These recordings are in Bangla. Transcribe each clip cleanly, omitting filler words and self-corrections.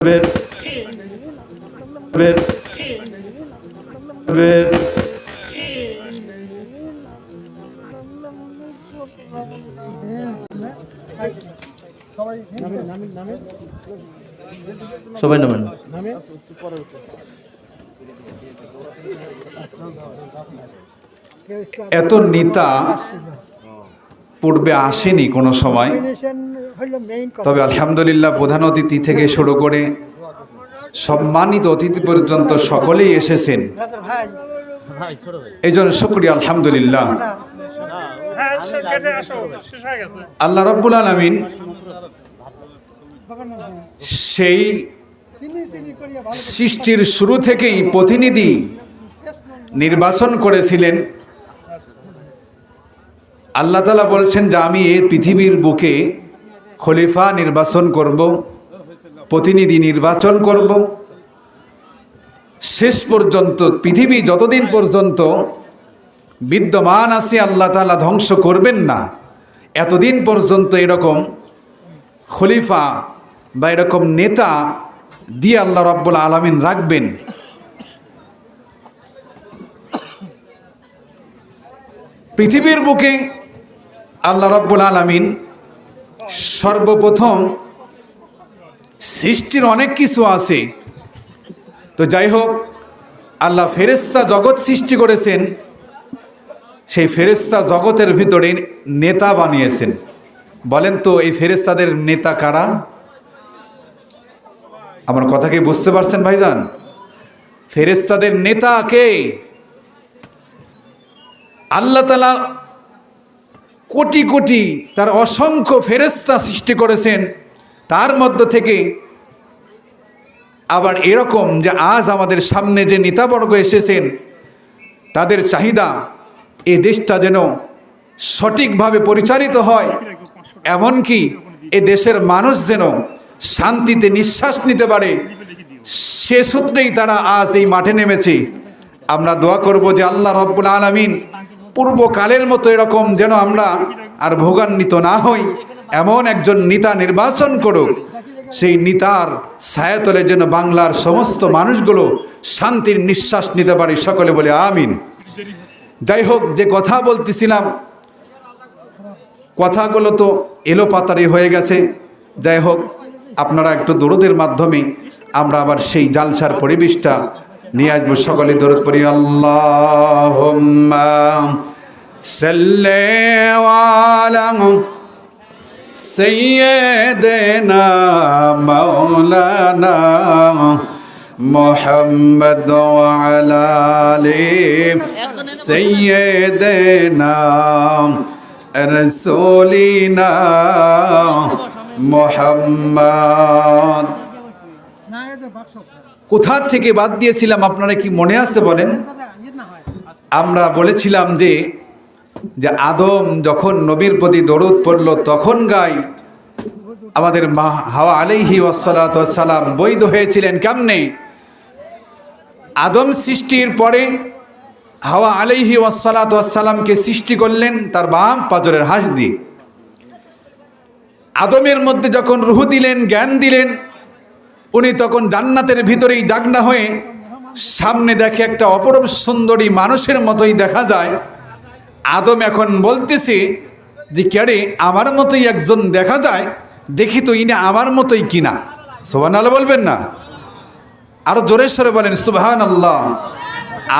এত নেতা পূর্বে আসেনি কোনো সময়। তবে আলহামদুলিল্লাহ প্রধান অতিথি থেকে শুরু করে সম্মানিত অতিথি পর্যন্ত সকলেই এসেছেন, এই জন্য শুকরিয়া আলহামদুলিল্লাহ। আল্লাহ রাব্বুল আলামিন সেই সৃষ্টির শুরু থেকেই প্রতিনিধি নির্বাচন করেছিলেন। আল্লাহ তাআলা বলছেন যে আমি এই পৃথিবীর বুকে খলিফা নির্বাচন করব, প্রতিনিধি নির্বাচন করব। শেষ পর্যন্ত পৃথিবী যতদিন পর্যন্ত বিদ্যমান আছে আল্লাহ তাআলা ধ্বংস করবেন না, এতদিন পর্যন্ত এরকম খলিফা বা এরকম নেতা দিয়ে আল্লাহ রাব্বুল আলামিন রাখবেন। পৃথিবীর বুকে আল্লাহ রাব্বুল আলামিন সর্বপ্রথম সৃষ্টির অনেক কিছু আছে, তো যাই হোক আল্লাহ ফেরেশতা জগৎ সৃষ্টি করেছেন, সেই ফেরেশতা জগতের ভিতরে নেতা বানিয়েছেন। বলেন তো এই ফেরেশতাদের নেতা কারা? আমার কথা কি বুঝতে পারছেন ভাইজান? ফেরেশতাদের নেতা কে? আল্লাহ তাআলা কোটি কোটি তার অসংখ্য ফেরেশতা সৃষ্টি করেছেন, তার মধ্য থেকে আবার এরকম যে আজ আমাদের সামনে যে নেতাবর্গ এসেছেন তাদের চাহিদা এই দেশটা যেন সঠিকভাবে পরিচালিত হয়, এমনকি এ দেশের মানুষ যেন শান্তিতে নিঃশ্বাস নিতে পারে, সে সূত্রেই তারা আজ এই মাঠে নেমেছে। আমরা দোয়া করব যে আল্লাহ রাব্বুল আলামিন পূর্বকালের মতো এরকম যেন আমরা আর ভোগান্বিত না হই, এমন একজন নেতা নির্বাচন করুক, সেই নেতার ছায়াতলে যেন বাংলার সমস্ত মানুষগুলো শান্তির নিঃশ্বাস নিতে পারে। সকলে বলে আমিন। যাই হোক, যে কথা বলতেছিলাম কথাগুলো তো এলোপাতাড়ি হয়ে গেছে। যাই হোক, আপনারা একটু দরুদের মাধ্যমে আমরা আবার সেই জালসার পরিবেশটা নিয়ে আসবো। সকলে দরুদ পড়ি। আল্লাহুম্মা সাল্লি আলা সাইয়্যিদিনা মাওলানা মুহাম্মদ ওয়া আলা আলি সাইয়্যিদিনা রাসূলিনা মুহাম্মদ। কোথা থেকে বাদ দিয়েছিলাম আপনারা কি মনে আছে বলেন? আমরা বলেছিলাম যে আদম যখন নবীর প্রতি দরুদ পড়ল তখন গাই আমাদের মা হাওয়া আলাইহি ওয়াসসালাতু ওয়াসসালাম বৈধ হয়েছিলেন কেমনে? আদম সৃষ্টির পরে হাওয়া আলাইহি ওয়াসসালাতু ওয়াসসালামকে সৃষ্টি করলেন তার বাম পাজরের হাঁস দিয়ে। আদমের মধ্যে যখন রূহ দিলেন, জ্ঞান দিলেন, উনি তখন জান্নাতের ভিতরেই জাগনা হয়ে সামনে দেখে একটা অপরূপ সুন্দরী মানুষের মতোই দেখা যায়। আদম এখন বলতেছে যে ক্যারে আমার মতোই একজন দেখা যায়, দেখি তো ইনি আমার মতোই কিনা। সুবহানাল্লাহ বলবেন না? আরো জোরে সরে বলেন সুবহানাল্লাহ।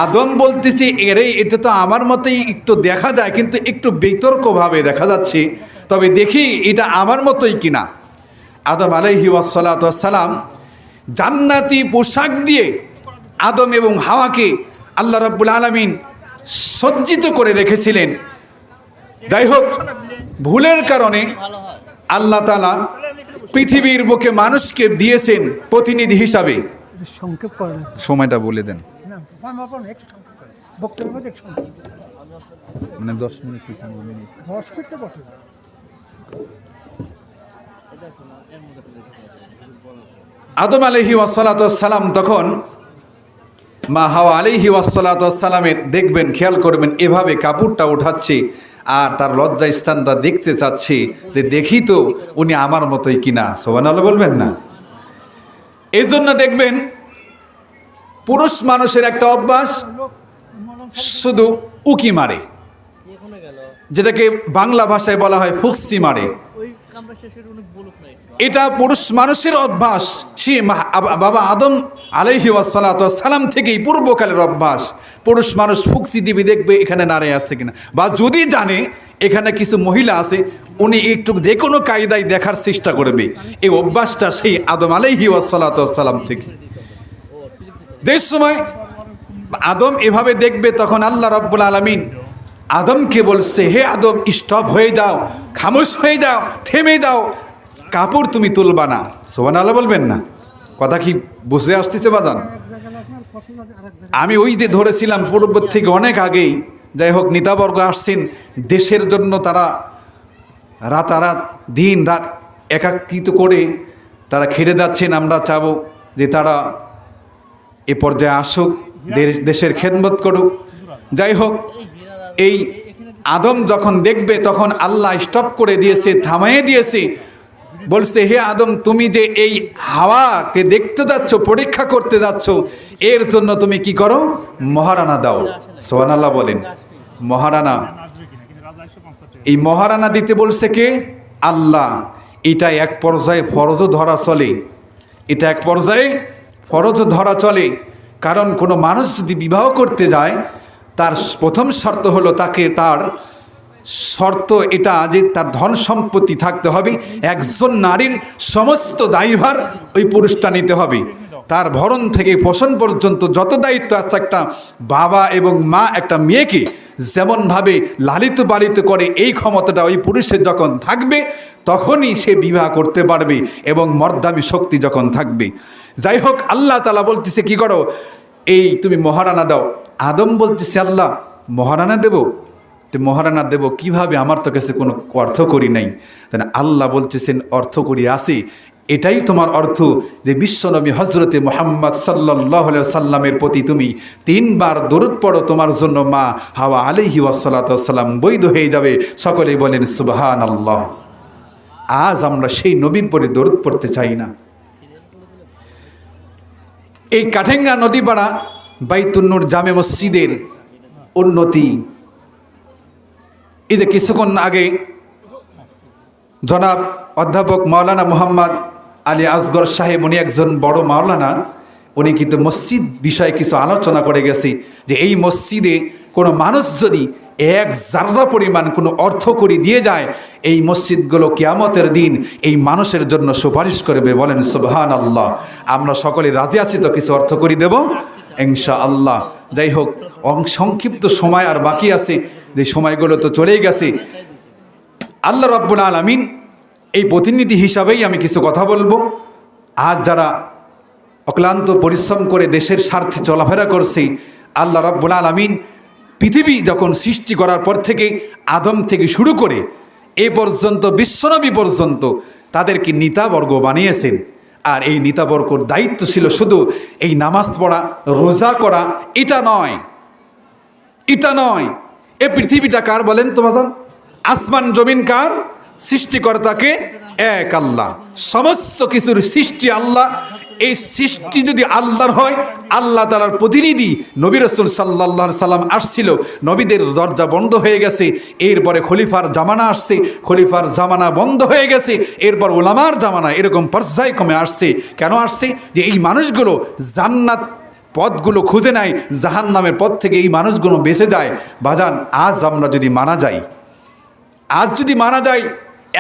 আদম বলতেছে এরে এটা তো আমার মতোই একটু দেখা যায়, কিন্তু একটু বিতর্কভাবে দেখা যাচ্ছে, তবে দেখি এটা আমার মতোই কিনা। আদম আলাইহি ওয়াসসালাতু ওয়াসসালাম জান্নাতি পোশাক দিয়ে আদম এবং হাওয়াকে আল্লাহ রাব্বুল আলামিন সজ্জিত করে রেখেছিলেন। যাই হোক, ভুলের কারণে আল্লাহ তাআলা পৃথিবীর বুকে মানুষকে দিয়েছেন প্রতিনিধি হিসাবে। সংক্ষেপ করেন, সময়টা বলে দেন। মানে 10 মিনিট কি 15 মিনিট? 10 মিনিট বসে। আদম আলাইহি ওয়াসসালাতু ওয়াসসালাম তখন মা হাওয়া আলাইহি ওয়াসসালাতু ওয়াসসালামের দেখবেন, খেয়াল করবেন, এভাবে কাপড়টা উঠাচ্ছে আর তার লজ্জা স্থানটা দেখতে চাচ্ছে যে দেখি তো উনি আমার মতোই কিনা। সুবহানাল্লাহ বলবেন না? এই জন্য দেখবেন পুরুষ মানুষের একটা অভ্যাস, শুধু উকি মারে, যেটাকে বাংলা ভাষায় বলা হয় ফুকসি মারে। এটা পুরুষ মানুষের অভ্যাস, সে বাবা আদম আলাইহি ওয়াসসালাতু ওয়াসসালাম থেকেই পূর্বকালের অভ্যাস। পুরুষ মানুষ ফুকসি দিবি, দেখবে এখানে নারী আছে কিনা, বা যদি জানে এখানে কিছু মহিলা আছে, উনি একটু যে কোনো কায়দায় দেখার চেষ্টা করবে। এই অভ্যাসটা সেই আদম আলাইহি ওয়াসসালাতু ওয়াসসালাম থেকে। যে সময় আদম এভাবে দেখবে, তখন আল্লাহ রাব্বুল আলামিন আদমকে বলছে, হে আদম, স্টপ হয়ে যাও, খামোশ হয়ে যাও, থেমে যাও, কাপড় তুমি তুলবা না। সুবহানাল্লাহ বলবেন না? কথা কি বুঝে আসতেছে বাদান? আমি ওই যে ধরেছিলাম পূর্ব থেকে অনেক আগেই, যাই হোক নেতাবর্গ আসছেন দেশের জন্য, তারা রাতারাত দিন রাত একাকৃত করে তারা খেটে যাচ্ছেন। আমরা চাবো যে তারা এ পর্যায়ে আসুক, দেশের খেদমত করুক। যাই হোক, এই আদম যখন দেখবে তখন আল্লাহ স্টপ করে দিয়েছে, থামাইয়ে দিয়েছে, বলছে, হে আদম, তুমি যে এই হাওয়াকে দেখতে যাচ্ছ, পরীক্ষা করতে যাচ্ছ, এর জন্য তুমি কি করো? মহারানা দাও। সুবহানাল্লাহ বলেন। মহারানা, এই মহারানা দিতে বলছে কে? আল্লাহ। এটা এক পর্যায়ে ফরজও ধরা চলে, এটা এক পর্যায়ে ফরজও ধরা চলে। কারণ কোনো মানুষ যদি বিবাহ করতে যায়, তার প্রথম শর্ত হলো তাকে, তার শর্ত এটা যে তার ধন সম্পত্তি থাকতে হবে। একজন নারীর সমস্ত দায়ভার ওই পুরুষটা নিতে হবে। তার ভরণ থেকে পোষণ পর্যন্ত যত দায়িত্ব আছে একটা বাবা এবং মা একটা মেয়েকে যেমনভাবে লালিত পালিত করে, এই ক্ষমতাটা ওই পুরুষের যখন থাকবে, তখনই সে বিবাহ করতে পারবে এবং মর্দামি শক্তি যখন থাকবে। যাই হোক, আল্লাহ তাআলা বলতেছে কি করো? এই তুমি মহারানা দাও। আদম বলতেছে, আল্লাহ মহারানা দেব? তো মহারানা দেব কিভাবে? আমার তো কাছে কোনো অর্থ করি নাই। তাই আল্লাহ বলতেছেন, অর্থ করি আছে। এটাই তোমার অর্থ যে বিশ্বনবী হজরতে মুহাম্মদ সাল্লাল্লাহু আলাইহি সাল্লামের প্রতি তুমি 3 বার দরুদ পড়ো, তোমার জন্য মা হাওয়া আলাইহি ওয়াসসালাতু ওয়াসসালাম বৈধ হয়ে যাবে। সকলেই বলেন সুবহানাল্লাহ। আজ আমরা সেই নবীর পরে দরুদ পড়তে চাই না। এই কাঠেঙ্গা নদীপাড়া বাইতুন নূর জামে মসজিদের উন্নতি, এই যে কিছুক্ষণ আগে জনাব অধ্যাপক মাওলানা মুহাম্মদ আলী আসগর সাহেব, উনি একজন বড় মাওলানা, উনি কিন্তু মসজিদ বিষয়ে কিছু আলোচনা করে গেছে যে এই মসজিদে কোনো মানুষ যদি 1 জাররা পরিমাণ কোনো অর্থ করি দিয়ে যায়, এই মসজিদগুলো কিয়ামতের দিন এই মানুষের জন্য সুপারিশ করবে। বলেন সুবহানাল্লাহ। আমরা সকলে রাজি আছি তো কিছু অর্থ করি দেব ইনশাআল্লাহ। যাই হোক, সংক্ষিপ্ত সময় আর বাকি আছে, যে সময়গুলো তো চলেই গেছে। আল্লাহ রাব্বুল আলামিন এই প্রতিনিধি হিসাবেই আমি কিছু কথা বলবো। আজ যারা অক্লান্ত পরিশ্রম করে দেশের স্বার্থে চলাফেরা করছে, আল্লাহ রাব্বুল আলামিন পৃথিবী যখন সৃষ্টি করার পর থেকে আদম থেকে শুরু করে এ পর্যন্ত বিশ্বনবী পর্যন্ত তাদেরকে নেতাবর্গ বানিয়েছেন। আর এই নেতাবর্গর দায়িত্ব ছিল শুধু এই নামাজ পড়া, রোজা করা, এটা নয়, এটা নয়। এ পৃথিবীটা কার বলেন তো বাজান? আসমান জমিন কার? সৃষ্টিকর্তাকে এক আল্লাহ। সমস্ত কিছুর সৃষ্টি আল্লাহ। এই সৃষ্টি যদি আল্লাহর হয়, আল্লাহ তাআলার প্রতিনিধি নবী রাসূল সাল্লাল্লাহু আলাইহি সাল্লাম আসছিল, নবীদের দরজা বন্ধ হয়ে গেছে। এরপরে খলিফার জামানা আসছে, খলিফার জামানা বন্ধ হয়ে গেছে। এরপর ওলামার জামানা, এরকম পর্যায়ক্রমে আসছে। কেন আসছে? যে এই মানুষগুলো জান্নাত পথগুলো খুঁজে নেয়, জাহান্নামের পথ থেকে এই মানুষগুলো বেঁচে যায়। বাজান, আজ আমরা যদি মারা যাই, আজ যদি মারা যাই,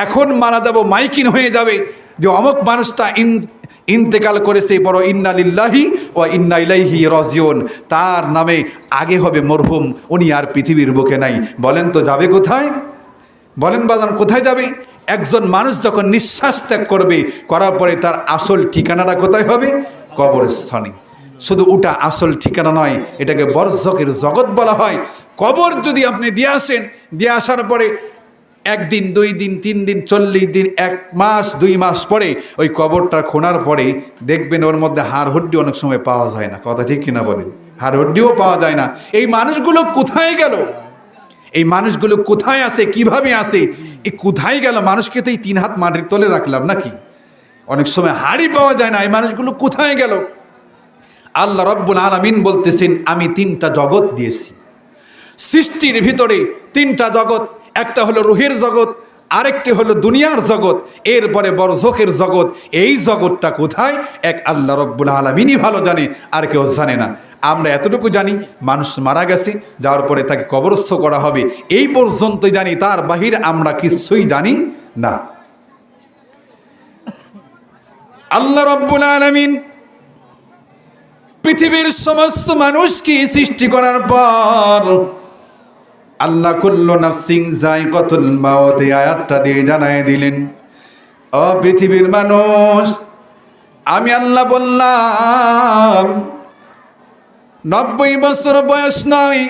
এখন মারা যাব, মাইকিন হয়ে যাবে যে অমুক মানুষটা ইন্তেকাল করেছে, বড় ইন্না লিল্লাহি ওয়া ইন্না ইলাইহি রাজিউন, তার নামে আগে হবে মরহুম, উনি আর পৃথিবীর বুকে নাই। বলেন তো যাবে কোথায়? বলেন বাজান, কোথায় যাবে? একজন মানুষ যখন নিঃশ্বাস ত্যাগ করবে, করার পরে তার আসল ঠিকানাটা কোথায় হবে? কবরস্থানে। শুধু ওটা আসল ঠিকানা নয়, এটাকে বরজখের জগৎ বলা হয়। কবর যদি আপনি দিয়ে আসেন, দিয়ে আসার পরে 1 দিন, 2 দিন, 3 দিন, 40 দিন, 1 মাস, 2 মাস পরে ওই কবরটা খোঁড়ার পরে দেখবেন ওর মধ্যে হাড় হড্ডি অনেক সময় পাওয়া যায় না। কথা ঠিক কিনা বলেন? হাড় হড্ডিও পাওয়া যায় না। এই মানুষগুলো কোথায় গেল? এই মানুষগুলো কোথায় আছে? কিভাবে আছে? এই কোথায় গেল? মানুষকে তো এই 3 হাত মাটির তলে রাখলাম নাকি? অনেক সময় হাড়ি পাওয়া যায় না, এই মানুষগুলো কোথায় গেল? আল্লাহ রাব্বুল আলামিন বলতেছেন, আমি 3টা জগৎ দিয়েছি সৃষ্টির ভিতরে। 3টা জগৎ, একটা হলো রুহের জগৎ, আরেকটি হলো দুনিয়ার জগৎ, এরপরে বরজখের জগৎ। এই জগৎটা কোথায় এক আল্লাহ রাব্বুল আলামিনই ভালো জানে, আর কেউ জানে না। আমরা এতটুকু জানি মানুষ মারা গেছে, যাওয়ার পরে তাকে কবরস্থ করা হবে, এই পর্যন্তই জানি, তার বাহিরে আমরা কিছুই জানি না। আল্লাহ রাব্বুল আলামিন পৃথিবীর সমস্ত মানুষকে সৃষ্টি করার পর আল্লাহ কুল্লু নাফসিন যায়কাতুল মাউত এই আয়াতটা দিয়ে জানায় দিলেন, ও পৃথিবীর মানুষ, আমি আল্লাহ বললাম 90 বছর বয়স নয়,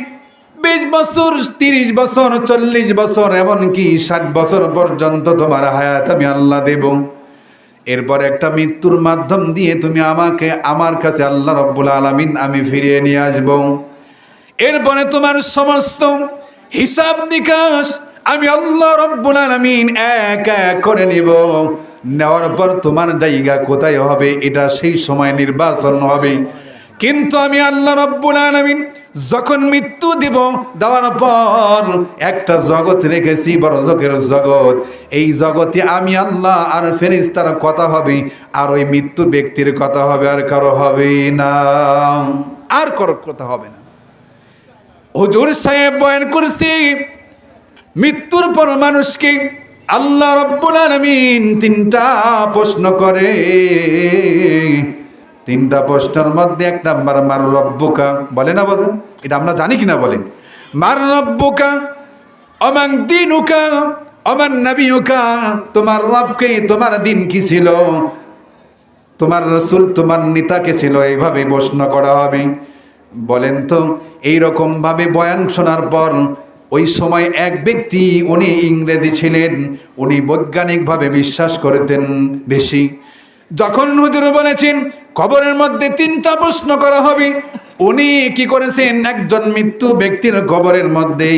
20 বছর, 30 বছর, 40 বছর, এমনকি 60 বছর পর্যন্ত তোমার হায়াত আমি আল্লাহ দেব। এরপর একটা মৃত্যুর মাধ্যম দিয়ে তুমি আমাকে আমার কাছে আল্লাহ রাব্বুল আলামিন আমি ফিরিয়ে নিয়ে আসব। এরপরে তোমার সমস্ত হিসাব নিকাশ আমি আল্লাহ রাব্বুল আলামিন এক এক করে নিব। নেওয়ার পর তোমার জায়গা কোথায় হবে এটা সেই সময় নির্বাচন হবে। কিন্তু আমি আল্লাহ রাব্বুল আলামিন যখন মৃত্যু দিব, দেওয়ার পর একটা জগৎ রেখেছি, বরজখের জগৎ। এই জগতে আমি আল্লাহ আর ফেরেশতার কথা হবে, আর ওই মৃত্যু ব্যক্তির কথা হবে, আর কারো হবে না, আর কারো কথা হবে না। হুজুর সাহেব বয়ান করছি, মৃত্যুর পর মানুষকে আল্লাহ রাব্বুল আলামিন 3টা প্রশ্ন করে। 3টা প্রশ্নের মধ্যে 1 নাম্বার মার রব্বুকা, বলে না বলেন? এটা আমরা জানি কিনা বলেন? মার রব্বুকা অমান দিনুকা অমান নবিয়ুকা, তোমার রবকে, তোমার দিন কি ছিল, তোমার রাসূল, তোমার নেতা কে ছিল, এইভাবে প্রশ্ন করা হবে। বলেন তো, এইরকম ভাবে বয়ান শোনার পর ওই সময় এক ব্যক্তি, উনি ইংরেজি ছিলেন, উনি বৈজ্ঞানিকভাবে বিশ্বাস করতেন বেশি। যখন হুজুর বলেছেন কবরের মধ্যে 3টা প্রশ্ন করা হবে, উনি কি করেছেন, একজন মৃত্যু ব্যক্তির কবরের মধ্যে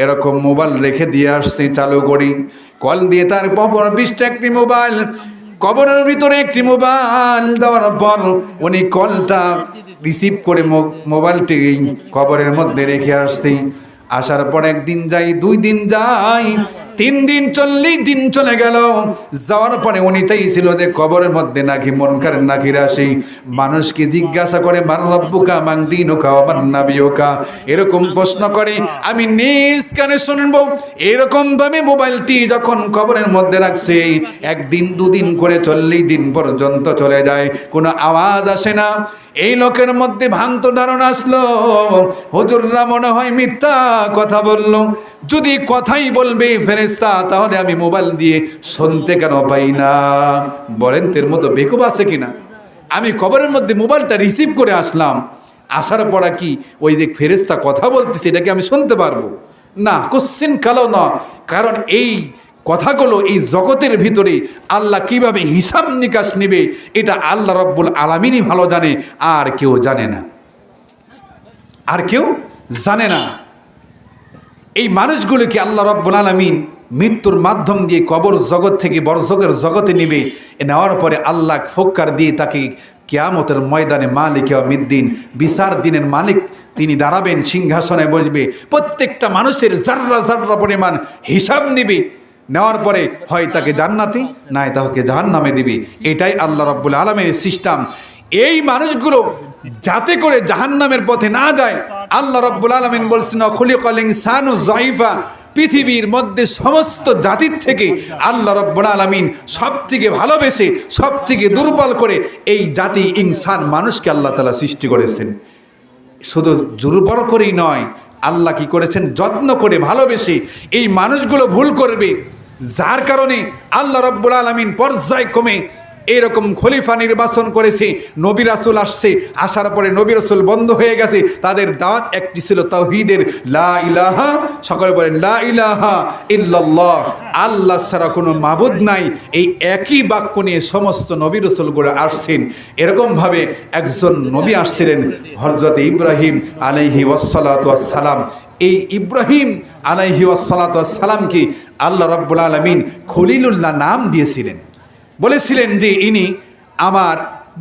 এরকম মোবাইল রেখে দিয়ে আসছে চালু করি, কল দিয়ে তার কবর 20টা একটি মোবাইল, কবরের ভিতরে একটি মোবাইল দেওয়ার পর উনি কলটা রিসিভ করে মোবাইলটি কবরের মধ্যে রেখে আসছে। আসার পর 1 দিন যাই, 2 দিন যাই, 3 দিন, 40 দিন চলে গেল। যাওয়ার পরে উনি চাইছিল যে কবরের মধ্যে নাকি মুনকার নাকির আসে, মানুষকে জিজ্ঞাসা করে মান রব্বুকা মান দিনুকা ওয়া মান নাবিয়ুকা, এরকম প্রশ্ন করে। আমি নিজ কানে শুনবো। এরকম ভাবে মোবাইলটি যখন কবরের মধ্যে রাখছে, 1 দিন 2 দিন করে 40 দিন পর্যন্ত চলে যায়, কোনো আওয়াজ আসে না। এই লোকের মধ্যে ভ্রান্ত ধারণা আসলো, হুজুররা মনে হয় মিথ্যা কথা বলল। যদি কথাই বলবে ফেরেশতা, তাহলে আমি মোবাইল দিয়ে শুনতে কেন পাই না? বলেন তের মতো বেকুব আছে কিনা? আমি কবরের মধ্যে মোবাইলটা রিসিভ করে আসলাম, আসার পর কি ওই যে ফেরেশতা কথা বলতেছে এটাকে আমি শুনতে পারবো না? কোশ্চিন কালো না। কারণ এই কথাগুলো এই জগতের ভিতরে আল্লাহ কিভাবে হিসাব নিকাশ নেবে, এটা আল্লাহ রাব্বুল আলামিনই ভালো জানে, আর কেউ জানে না, আর কেউ জানে না। এই মানুষগুলোকে আল্লাহ রাব্বুল আলামিন মৃত্যুর মাধ্যম দিয়ে কবর জগৎ থেকে বরজখের জগতে নেবে। নেওয়ার পরে আল্লাহ ফক্কার দিয়ে তাকে কিয়ামতের ময়দানে মালিক ইয়াউমিদ্দিন, বিচার দিনের মালিক তিনি দাঁড়াবেন, সিংহাসনে বসবে, প্রত্যেকটা মানুষের জাররা জাররা পরিমাণ হিসাব নেবে। নেওয়ার পরে হয় তাকে জান্নাতি, নাই তাকে জাহান্নামে দিবে। এটাই আল্লাহ রাব্বুল আলামিনের সিস্টেম। এই মানুষগুলো যাতে করে জাহান্নামের পথে না যায়, আল্লাহ রাব্বুল আলামিন বলছেন খুলিকাল ইনসানু যায়ফা, পৃথিবীর মধ্যে সমস্ত জাতির থেকে আল্লাহ রাব্বুল আলামিন সবথেকে ভালোবেসে, সবথেকে দুর্বল করে এই জাতি ইনসান মানুষকে আল্লাহ তাআলা সৃষ্টি করেছেন। শুধু দুর্বল করেই নয়, আল্লাহ কি করেছেন, যত্ন করে ভালোবেসে এই মানুষগুলো ভুল করবে, যার কারণে আল্লাহ রাব্বুল আলামিন পর্যায়ক্রমে এরকম খলিফা নির্বাচন করেছে। নবী রাসূল আসছে, আসার পরে নবী রাসূল বন্ধ হয়ে গেছে। তাদের দাওয়াত একটি ছিল তাওহীদের, লা ইলাহা, সকলে বলেন লা ইলাহা ইল্লাল্লাহ, আল্লাহ ছাড়া কোনো মাবুদ নাই। এই একই বাক্য নিয়ে সমস্ত নবী রাসূলগুলো আসছেন। এরকমভাবে একজন নবী আসছিলেন, হযরত ইব্রাহিম আলাইহি ওয়াসসালাতু ওয়াসসালাম। এই ইব্রাহিম আলাইহি ওয়াসসালাতু ওয়াসসালামকে আল্লাহ রাব্বুল আলামিন খলিলুল্লাহ নাম দিয়েছিলেন। বলেছিলেন যে ইনি আমার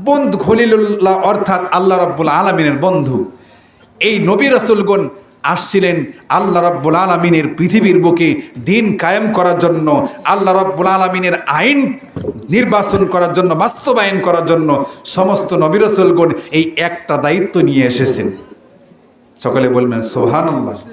বন্ধু খলিলুল্লাহ, অর্থাৎ আল্লাহ রাব্বুল আলামিনের বন্ধু। এই নবী রাসূলগণ আসছিলেন আল্লাহ রাব্বুল আলামিনের পৃথিবীর বুকে দিন কায়েম করার জন্য, আল্লাহ রাব্বুল আলামিনের আইন নির্বাচন করার জন্য, বাস্তবায়ন করার জন্য। সমস্ত নবী রাসূলগণ এই একটা দায়িত্ব নিয়ে এসেছেন। সকলে বলবেন সুবহানাল্লাহ।